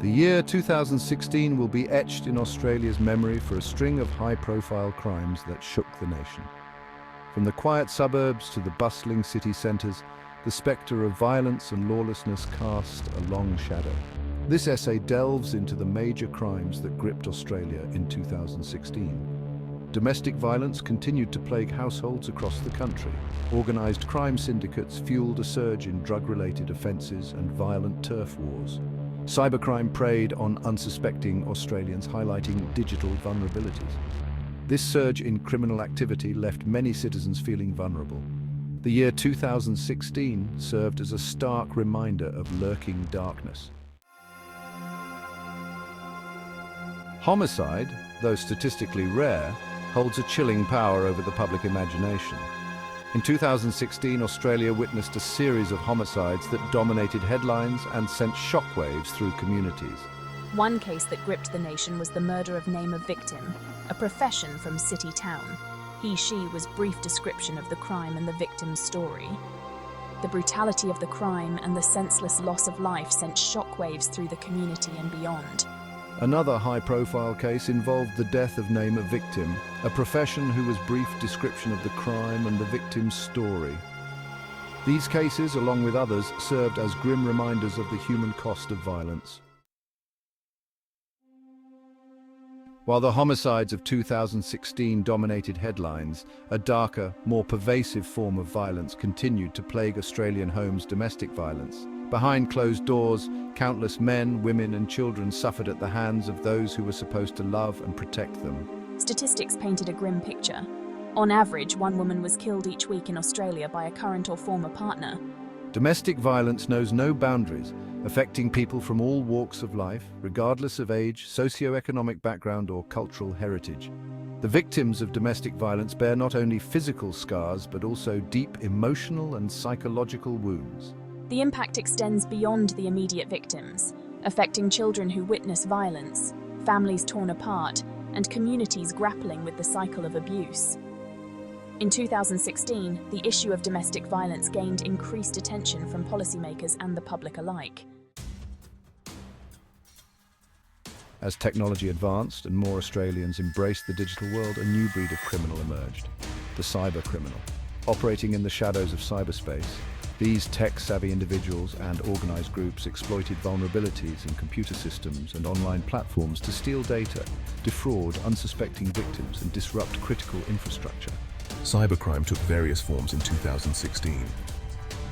The year 2016 will be etched in Australia's memory for a string of high-profile crimes that shook the nation. From the quiet suburbs to the bustling city centres, the spectre of violence and lawlessness cast a long shadow. This essay delves into the major crimes that gripped Australia in 2016. Domestic violence continued to plague households across the country. Organised crime syndicates fueled a surge in drug-related offences and violent turf wars. Cybercrime preyed on unsuspecting Australians, highlighting digital vulnerabilities. This surge in criminal activity left many citizens feeling vulnerable. The year 2016 served as a stark reminder of lurking darkness. Homicide, though statistically rare, holds a chilling power over the public imagination. In 2016, Australia witnessed a series of homicides that dominated headlines and sent shockwaves through communities. One case that gripped the nation was the murder of Name a Victim, a profession from City Town. He/she was brief description of the crime and the victim's story. The brutality of the crime and the senseless loss of life sent shockwaves through the community and beyond. Another high-profile case involved the death of Name a Victim, a profession who was brief description of the crime and the victim's story. These cases, along with others, served as grim reminders of the human cost of violence. While the homicides of 2016 dominated headlines, a darker, more pervasive form of violence continued to plague Australian homes: domestic violence. Behind closed doors, countless men, women and children suffered at the hands of those who were supposed to love and protect them. Statistics painted a grim picture. On average, one woman was killed each week in Australia by a current or former partner. Domestic violence knows no boundaries, affecting people from all walks of life, regardless of age, socio-economic background or cultural heritage. The victims of domestic violence bear not only physical scars, but also deep emotional and psychological wounds. The impact extends beyond the immediate victims, affecting children who witness violence, families torn apart, and communities grappling with the cycle of abuse. In 2016, the issue of domestic violence gained increased attention from policymakers and the public alike. As technology advanced and more Australians embraced the digital world, a new breed of criminal emerged: the cyber criminal. Operating in the shadows of cyberspace, these tech-savvy individuals and organised groups exploited vulnerabilities in computer systems and online platforms to steal data, defraud unsuspecting victims and disrupt critical infrastructure. Cybercrime took various forms in 2016.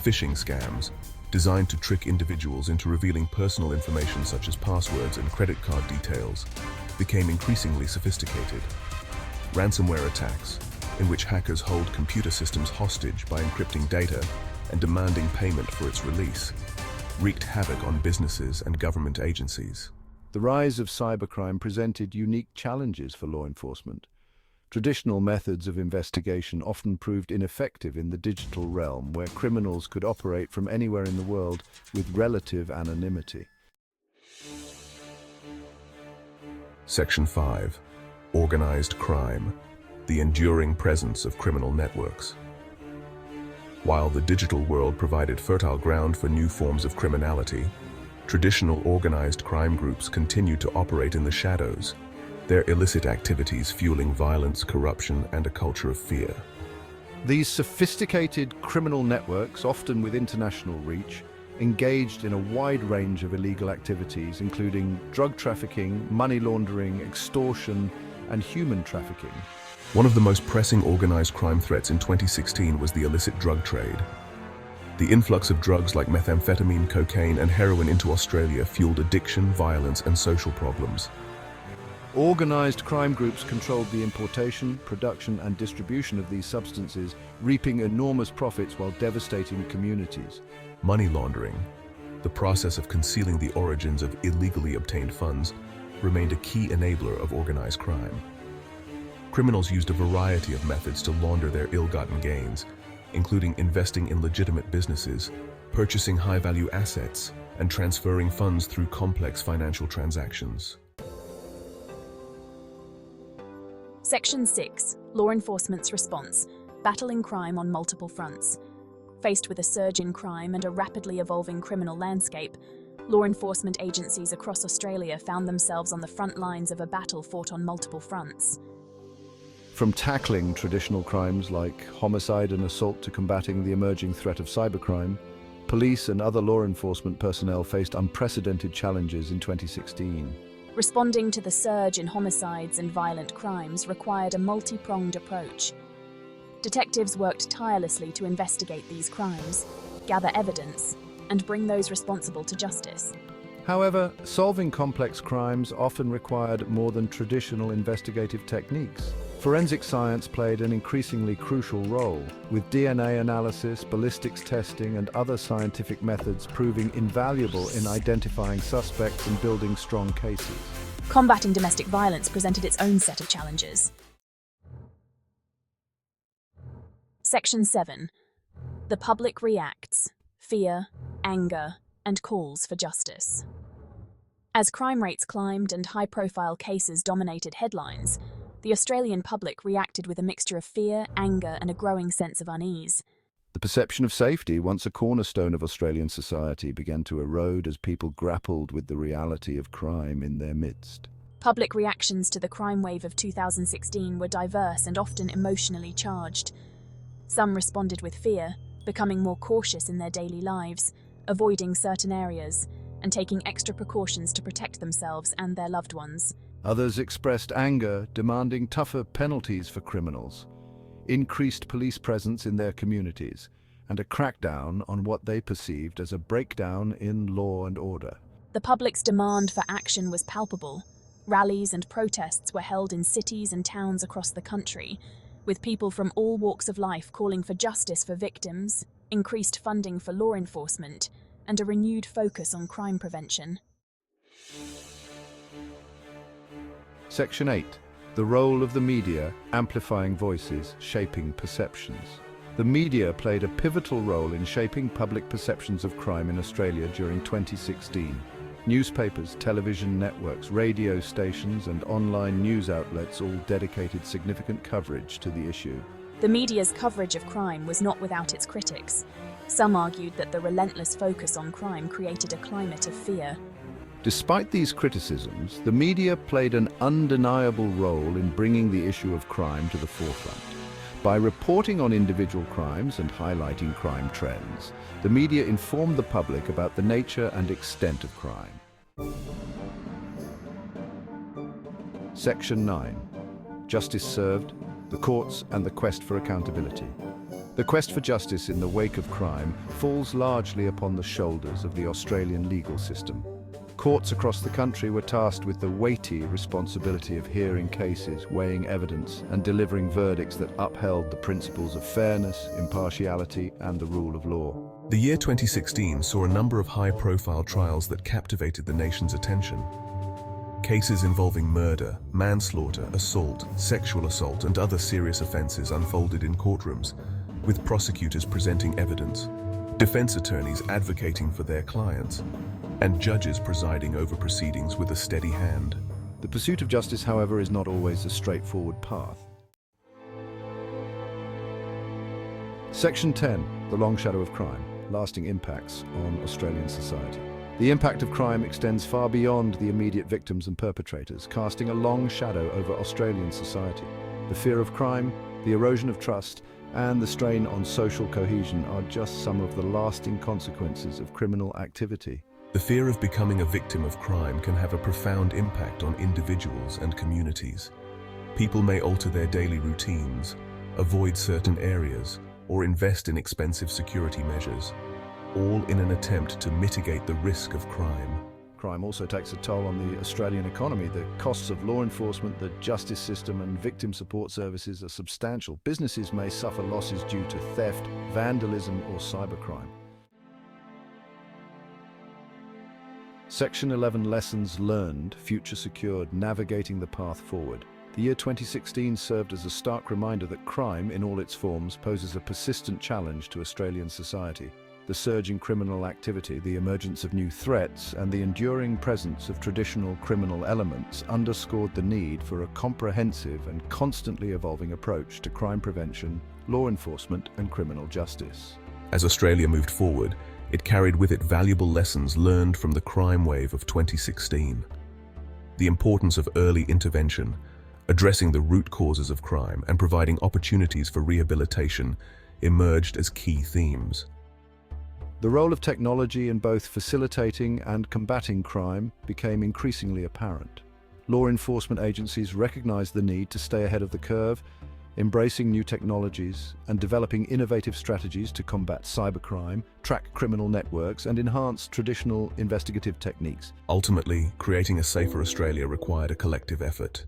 Phishing scams, designed to trick individuals into revealing personal information such as passwords and credit card details, became increasingly sophisticated. Ransomware attacks, in which hackers hold computer systems hostage by encrypting data and demanding payment for its release, wreaked havoc on businesses and government agencies. The rise of cybercrime presented unique challenges for law enforcement. Traditional methods of investigation often proved ineffective in the digital realm, where criminals could operate from anywhere in the world with relative anonymity. Section 5. Organized crime: the enduring presence of criminal networks. While the digital world provided fertile ground for new forms of criminality, traditional organized crime groups continued to operate in the shadows, their illicit activities fueling violence, corruption, and a culture of fear. These sophisticated criminal networks, often with international reach, engaged in a wide range of illegal activities, including drug trafficking, money laundering, extortion, and human trafficking. One of the most pressing organized crime threats in 2016 was the illicit drug trade. The influx of drugs like methamphetamine, cocaine, and heroin into Australia fueled addiction, violence, and social problems. Organized crime groups controlled the importation, production, and distribution of these substances, reaping enormous profits while devastating communities. Money laundering, the process of concealing the origins of illegally obtained funds, remained a key enabler of organized crime. Criminals used a variety of methods to launder their ill-gotten gains, including investing in legitimate businesses, purchasing high-value assets, and transferring funds through complex financial transactions. Section 6. Law enforcement's response: battling crime on multiple fronts. Faced with a surge in crime and a rapidly evolving criminal landscape, Law enforcement agencies across Australia found themselves on the front lines of a battle fought on multiple fronts. From tackling traditional crimes like homicide and assault to combating the emerging threat of cybercrime, police and other law enforcement personnel faced unprecedented challenges in 2016. Responding to the surge in homicides and violent crimes required a multi-pronged approach. Detectives worked tirelessly to investigate these crimes, gather evidence, and bring those responsible to justice. However, solving complex crimes often required more than traditional investigative techniques. Forensic science played an increasingly crucial role, with DNA analysis, ballistics testing, and other scientific methods proving invaluable in identifying suspects and building strong cases. Combating domestic violence presented its own set of challenges. Section 7. The public reacts: fear, anger, and calls for justice. As crime rates climbed and high-profile cases dominated headlines, the Australian public reacted with a mixture of fear, anger, and a growing sense of unease. The perception of safety, once a cornerstone of Australian society, began to erode as people grappled with the reality of crime in their midst. Public reactions to the crime wave of 2016 were diverse and often emotionally charged. Some responded with fear, becoming more cautious in their daily lives, avoiding certain areas, and taking extra precautions to protect themselves and their loved ones. Others expressed anger, demanding tougher penalties for criminals, increased police presence in their communities, and a crackdown on what they perceived as a breakdown in law and order. The public's demand for action was palpable. Rallies and protests were held in cities and towns across the country, with people from all walks of life calling for justice for victims, increased funding for law enforcement, and a renewed focus on crime prevention. Section 8. The role of the media, amplifying voices, shaping perceptions. The media played a pivotal role in shaping public perceptions of crime in Australia during 2016. Newspapers, television networks, radio stations, and online news outlets all dedicated significant coverage to the issue. The media's coverage of crime was not without its critics. Some argued that the relentless focus on crime created a climate of fear. Despite these criticisms, the media played an undeniable role in bringing the issue of crime to the forefront. By reporting on individual crimes and highlighting crime trends, the media informed the public about the nature and extent of crime. Section 9. Justice served, the courts and the quest for accountability. The quest for justice in the wake of crime falls largely upon the shoulders of the Australian legal system. Courts across the country were tasked with the weighty responsibility of hearing cases, weighing evidence, and delivering verdicts that upheld the principles of fairness, impartiality, and the rule of law. The year 2016 saw a number of high-profile trials that captivated the nation's attention. Cases involving murder, manslaughter, assault, sexual assault, and other serious offences unfolded in courtrooms, with prosecutors presenting evidence, defence attorneys advocating for their clients, and judges presiding over proceedings with a steady hand. The pursuit of justice, however, is not always a straightforward path. Section 10. The long shadow of crime, lasting impacts on Australian society. The impact of crime extends far beyond the immediate victims and perpetrators, casting a long shadow over Australian society. The fear of crime, the erosion of trust, and the strain on social cohesion are just some of the lasting consequences of criminal activity. The fear of becoming a victim of crime can have a profound impact on individuals and communities. People may alter their daily routines, avoid certain areas, or invest in expensive security measures, all in an attempt to mitigate the risk of crime. Crime also takes a toll on the Australian economy. The costs of law enforcement, the justice system, and victim support services are substantial. Businesses may suffer losses due to theft, vandalism, or cybercrime. Section 11. Lessons learned, future secured, navigating the path forward. The year 2016 served as a stark reminder that crime, in all its forms, poses a persistent challenge to Australian society. The surge in criminal activity, the emergence of new threats, and the enduring presence of traditional criminal elements underscored the need for a comprehensive and constantly evolving approach to crime prevention, law enforcement, and criminal justice. As Australia moved forward, It carried with it valuable lessons learned from the crime wave of 2016. The importance of early intervention, addressing the root causes of crime and providing opportunities for rehabilitation emerged as key themes. The role of technology in both facilitating and combating crime became increasingly apparent. Law enforcement agencies recognized the need to stay ahead of the curve, embracing new technologies and developing innovative strategies to combat cybercrime, track criminal networks, and enhance traditional investigative techniques. Ultimately, creating a safer Australia required a collective effort.